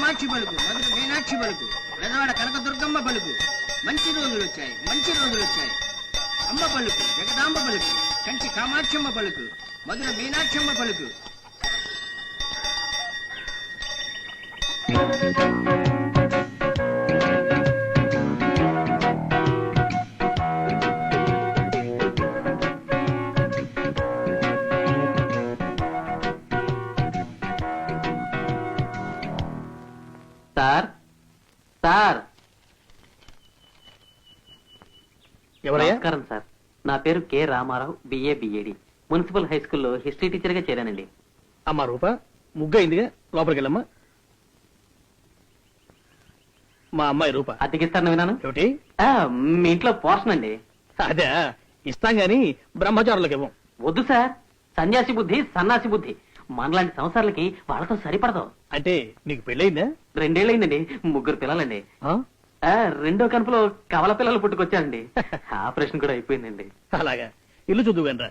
కామాక్షి పలుకు, మధుర మీనాక్షి పలుకు, పెదవాడ కనకదుర్గమ్మ పలుకు. మంచి రోజులు వచ్చాయి, మంచి రోజులు వచ్చాయి. అమ్మ పలుకు, జగదాంబ పలుకు, కంచి కామాక్షమ్మ పలుకు, మధుర మీనాక్షమ్మ పలుకు. సార్ సార్ ఎవరయ్యా? నమస్కారం సార్, నా పేరు K Ramarao, BA BEd, municipal high స్కూల్లో హిస్టరీ టీచర్ గా చేరానండి. అమ్మా రూప, ముగ్గయిందిగా, లోపలికి వెళ్ళమ్మా. మా అమ్మాయి రూప. అద్దెకిస్తారని విన్నాను. ఏమిటి? మీ ఇంట్లో పోర్షన్ అండి. అదే ఇస్తాం గాని బ్రహ్మచారులకు ఇవ్వం. వద్దు సార్, సన్యాసి బుద్ధి సన్నాసి బుద్ధి మనలాంటి సంవత్సరాలకి వాళ్ళతో సరిపడదు. అంటే నీకు పెళ్ళయిందా? 2 ఏళ్ళైందండి, 3 పిల్లలండి. ఆ? రెండో కనుపులో కవల పిల్లలు పుట్టుకొచ్చానండి. ఆపరేషన్ కూడా అయిపోయిందండి. అలాగా, ఇల్లు చూద్దుగానరా.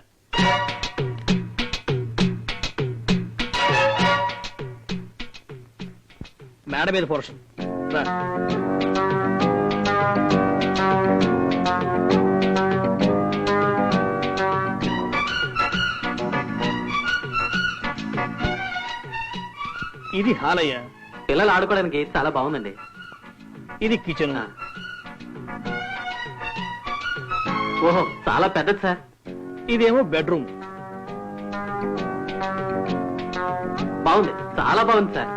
మేడ మీద పోర్షన్ రా. ఇది హాల్ అయ్యా. పిల్లలు ఆడుకోవడానికి చాలా బాగుందండి. ఇది కిచెన్. ఓహో, చాలా పెద్దది సార్. ఇదేమో బెడ్రూమ్. బాగుంది, చాలా బాగుంది సార్.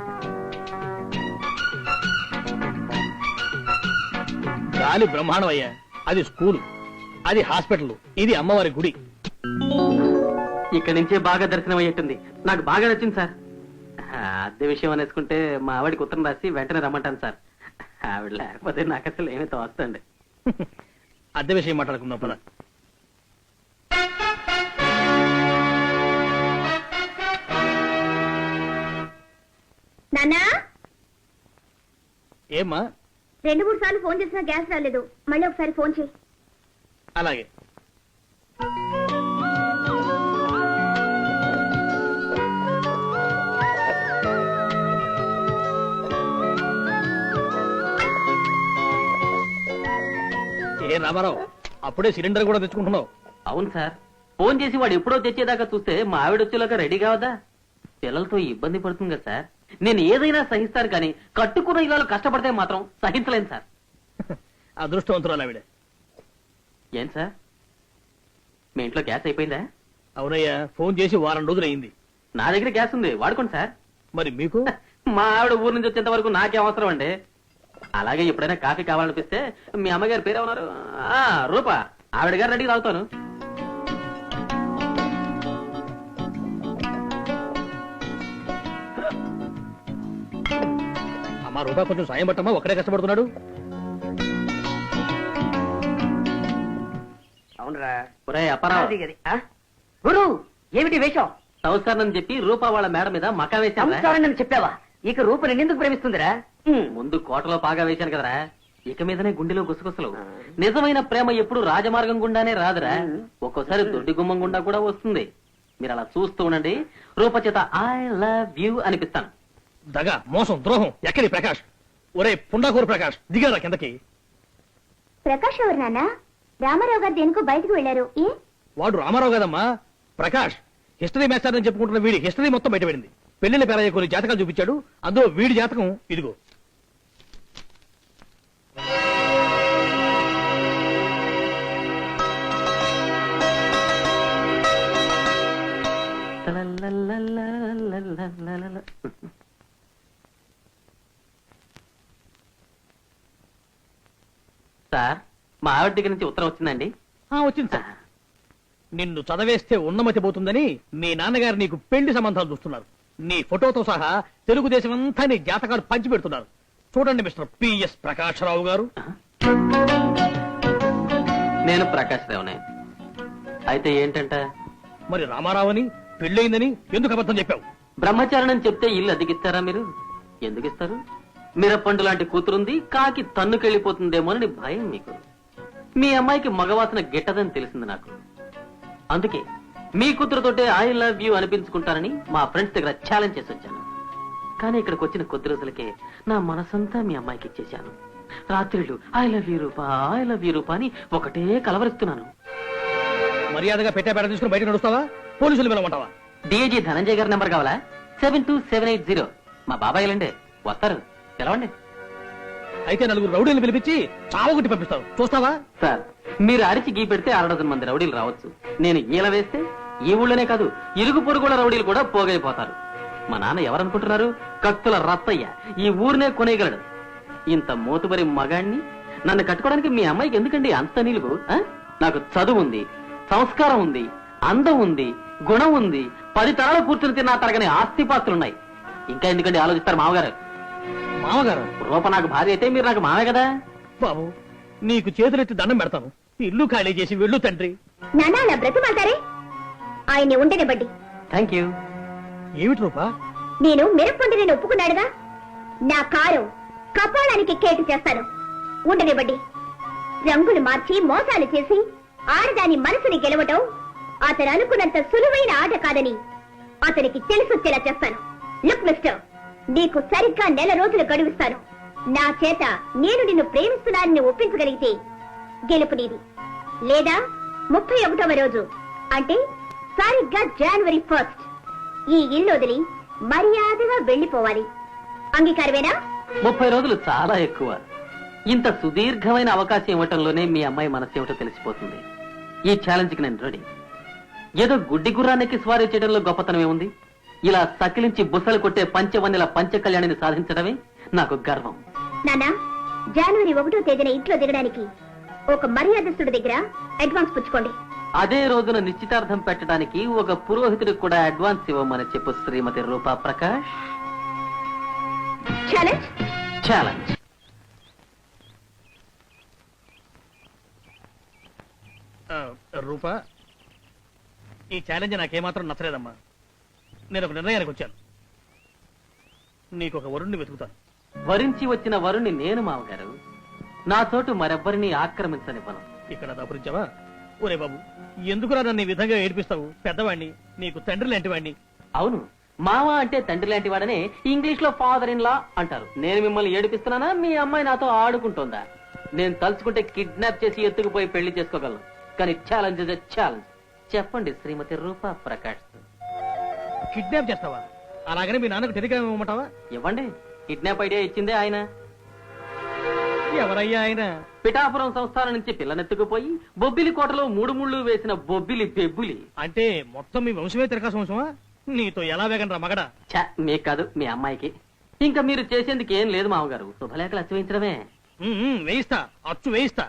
గాలి బ్రహ్మాండం అయ్యా. అది స్కూలు, అది హాస్పిటల్, ఇది అమ్మవారి గుడి. ఇక్కడి నుంచే బాగా దర్శనం అయ్యేట్టుంది. నాకు బాగా నచ్చింది సార్. అద్దె విషయం అనేసుకుంటే మా ఆవిడికి ఉత్తరం రాసి వెంటనే రమ్మంటాను సార్. ఆవిడ లేకపోతే నాకు అసలు ఏమీ తోస్తండి. అద్దె విషయం మాట్లాడుకుందాం పద. నాన్నా, ఏమ్మా? 2-3 సార్లు ఫోన్ చేసినా గ్యాస్ రాలేదు. మళ్ళీ ఒకసారి ఫోన్ చేయి. అలాగే. ఏ రామారావు, అప్పుడే సిలిండర్ కూడా తెచ్చుకుంటున్నావు? అవును సార్, ఫోన్ చేసి వాడు ఎప్పుడో తెచ్చేదాకా చూస్తే మా ఆవిడ వచ్చేలాగా రెడీ కావదా? పిల్లలతో ఇబ్బంది పడుతుంది కదా సార్. నేను ఏదైనా సహిస్తాను, కానీ కట్టుకున్న ఇళ్ళలో కష్టపడితే మాత్రం సహించలేను సార్. అదృష్టవంతురాలు ఆవిడ. ఏం సార్, మీ ఇంట్లో గ్యాస్ అయిపోయిందా? అవునయ్యా, ఫోన్ చేసి వారం రోజులు అయింది. నా దగ్గర గ్యాస్ ఉంది, వాడుకోండి సార్. మరి మీకు? మా ఆవిడ ఊరు నుంచి వచ్చేంత వరకు నాకే అవసరం అండి. అలాగే ఎప్పుడైనా కాఫీ కావాలనిపిస్తే మీ అమ్మగారి పేరు ఏమన్నారు? రూప, ఆవిడ గారు రెడీ తాగుతాను. అమ్మా రూపా, కొంచెం సాయం పట్టమ్మా, ఒక్కడే కష్టపడుతున్నాడు. అవునరా. ఒరే అప్పారావు, గురు, ఏమిటి వేషం? సంస్కారం అని చెప్పి రూపా వాళ్ళ మేడ మీద మకా వేశాను. సంసారం చెప్పావా? ఇక రూప నిన్నెందుకు ప్రేమిస్తుందిరా? ముందు కోటలో బాగా వేశాను కదరా, ఇక మీదనే గుండెలో గుసగుసలు. నిజమైన ప్రేమ ఎప్పుడు రాజమార్గం గుండానే రాదురా, ఒక్కోసారి దొడ్డి గుమ్మం గుండా కూడా వస్తుంది. మీరు అలా చూస్తూ ఉండండి, రూప చేత ఐ లవ్ యూ అనిపిస్తాను. దగా, మోసం, ద్రోహం ఎక్కడి ప్రకాష్? ఒరే పుండాకూరు ప్రకాష్, దిగారా కిందకి. ప్రకాష్ ఎవరు నాన్న? రామారావు గారు దేనికో బయటకు వెళ్లారు. ఏ? వాడు రామారావు కదమ్మా, ప్రకాష్. హిస్టరీ మాస్టర్ అని చెప్పుకుంటున్న వీడి హిస్టరీ మొత్తం బయటపడింది. పెళ్లిళ్ళ పేరయ్య కొన్ని జాతకాలు చూపించాడు, అందులో వీడి జాతకం ఇదిగో. సార్, మా ఆవిడ దగ్గర నుంచి ఉత్తరం వచ్చిందండి. వచ్చింది సార్. నిన్ను చదవేస్తే ఉన్నమతి పోతుందని మీ నాన్నగారు నీకు పెళ్లి సంబంధాలు చూస్తున్నారు. నీ ఫోటోతో సహా తెలుగుదేశం అంతా నీ జాతకాలు పంచి పెడుతున్నారు. చూడండి మిస్టర్ పిఎస్ ప్రకాశరావు గారు. నేను ప్రకాష్ రావునే. అయితే ఏంటంట? మరి రామారావు అని పెళ్ళయిందని ఎందుకు అబద్ధం చెప్పావు? బ్రహ్మచారణం చెప్తే ఇల్లు అద్దెకిస్తారా మీరు? ఎందుకు ఇస్తారు? మిరపండు లాంటి కూతురుంది, కాకి తన్నుకెళ్లిపోతుందేమోనని భయం మీకు. మీ అమ్మాయికి మగవాసన గిట్టదని తెలిసింది నాకు. అందుకే మీ కూతురుతోటే ఐ లవ్ యూ అనిపించుకుంటానని మా ఫ్రెండ్స్ దగ్గర ఛాలెంజ్ చేసి వచ్చాను. కానీ ఇక్కడికి వచ్చిన కొద్ది రోజులకే నా మనసంతా మీ అమ్మాయికి ఇచ్చేశాను. రాత్రిళ్ళు I love you Rupa, I love you Rupa అని ఒకటే కలవరిస్తున్నాను. మర్యాదగా పెట్టే పేడ తీసుకుని బయట నడుస్తావా, పోలీసులు పిలవమంటావా? డిఐజీ ధనంజయ్ గారి నెంబర్ కావాలా? 72780. మా బాబాయ్లండి, వస్తారు, పిలవండి. అయితే నలుగురు రౌడీలు పిలిపించి చావగొట్టి పంపిస్తావు, చూస్తావా? సార్, మీరు అరిచి గీ పెడితే 6 మంది రౌడీలు రావచ్చు. నేను ఈల వేస్తే ఈ ఊళ్ళోనే కాదు, ఇరుగు పొరుగుల రౌడీలు కూడా పోగైపోతారు. మా నాన్న ఎవరనుకుంటున్నారు? కత్తుల రత్తయ్య. ఈ ఊరినే కొనేయగలడు. ఇంత మోతుబరి మగాణ్ణి నన్ను కట్టుకోవడానికి మీ అమ్మాయికి ఎందుకండి అంత నిలుగు? నాకు చదువు ఉంది, సంస్కారం ఉంది, అందం ఉంది, గుణం ఉంది, 10 తరాలు కూర్చుని తిన్నా తరగని ఆస్తిపాస్తులున్నాయి. ఇంకా ఎందుకండి ఆలోచిస్తారు మామగారు? మామగారు రూప నాకు భార్య అయితే మీరు నాకు మామే కదా. బాబు, నీకు చేతులెత్తి దండం పెడతాను, ఇల్లు ఖాళీ చేసి వెళ్ళు తండ్రి. నాన్న అలా బ్రతిమాతారే, ఆయన్ని ఉండనివ్వండి. Thank you. ఏమిటి రూపా? నేను మిరప్పండి నేను ఒప్పుకున్నాడుగా, నా కారు కపాలానికి కేటు చేస్తాను. ఉండనివ్వండి. రంగులు మార్చి మోసాలు చేసి ఆడదాని మనసుని గెలవటం అతను అనుకున్నంత సులువైన ఆట కాదని అతనికి తెలిసొచ్చేలా చేస్తాను. లుక్ మిస్టర్, నీకు సరిగ్గా 1 నెల రోజులు గడువిస్తాను. నా చేత నేను నిన్ను ప్రేమిస్తున్నానని ఒప్పించగలిగితే గెలుపు నీది. లేదా 31వ రోజు అంటే సరిగ్గా జనవరి 1 ఈ ఇల్లు వదిలి మర్యాదగా వెళ్లిపోవాలి. అంగీకారమేనా? 30 రోజులు చాలా ఎక్కువ. ఇంత సుదీర్ఘమైన అవకాశం ఇవ్వటంలోనే మీ అమ్మాయి మనసు ఏమిటో తెలిసిపోతుంది. ఈ ఛాలెంజ్ కి నేను రెడీ. ఏదో గుడ్డి గుర్రానికి స్వారీ చేయడంలో గొప్పతనం ఏముంది? ఇలా సకిలించి బుసలు కొట్టే పంచవన్నెల పంచకళ్యాణిని సాధించడమే నాకు గర్వం. నానా, జనవరి 1వ తేదీన ఇంట్లో దిగడానికి ఒక మర్యాదస్తుడి దగ్గర అడ్వాన్స్ పుచ్చుకోండి. అదే రోజున నిశ్చితార్థం పెట్టడానికి ఒక పురోహితుడికి కూడా అడ్వాన్స్ ఇవ్వమని చెప్పు శ్రీమతి రూపా ప్రకాష్. ఛాలెంజ్. ఛాలెంజ్. రూపా, ఈ ఛాలెంజ్ నాకేమాత్రం నచ్చలేదమ్మా. నేను ఒక నిర్ణయానికి వచ్చాను. నీకు ఒక వరుణ్ణి వెతుకుతాను. వరించి వచ్చిన వరుణ్ణి నేను మామగారు. నా చోటు మరెవ్వరిని ఆక్రమించనివ్వను. ఇక్కడ దాపురించావా? ఒరే బాబు, ఎందుకురా నన్ను ఈ విధంగా ఏడిపిస్తావు? పెద్దవాణ్ణి, నీకు తండ్రి లాంటి వాణ్ణి. అవును, మామ అంటే తండ్రి లాంటి వాడనే ఇంగ్లీష్ లో ఫాదర్ ఇన్ లా అంటారు. నేను మిమ్మల్ని ఏడిపిస్తున్నానా? మీ అమ్మాయి నాతో ఆడుకుంటోందా? నేను తలుచుకుంటే కిడ్నాప్ చేసి ఎత్తుకుపోయి పెళ్లి చేసుకోగలను. కానీ ఛాలెంజ్ ఇస్ ఎ ఛాలెంజ్. చెప్పండి శ్రీమతి రూపా ప్రకాష్. కిడ్నాప్ చేస్తావా? అలాగనే మీ నాన్నకు టెలిగ్రామ్ ఇవ్వమంటావా? ఇవ్వండి. కిడ్నాప్ ఐడియా ఇచ్చిందే ఆయన. ఎవరయ్యా ఆయన? పిఠాపురం సంస్థానం నుంచి పిల్లనెత్తుకుపోయి బొబ్బిలి కోటలో 3 ముళ్ళు వేసిన బొబ్బిలి బెబ్బులి. అంటే మొత్తం మీ వంశమే తిరకాసు వంశమా? నీతో ఎలా వేగనరా మగడా? మీకు కాదు, మీ అమ్మాయికి. ఇంకా మీరు చేసేందుకు ఏం లేదు మామగారు, శుభలేఖలు అచ్చు వేయించడమే. వేయిస్తా, అచ్చు వేయిస్తా.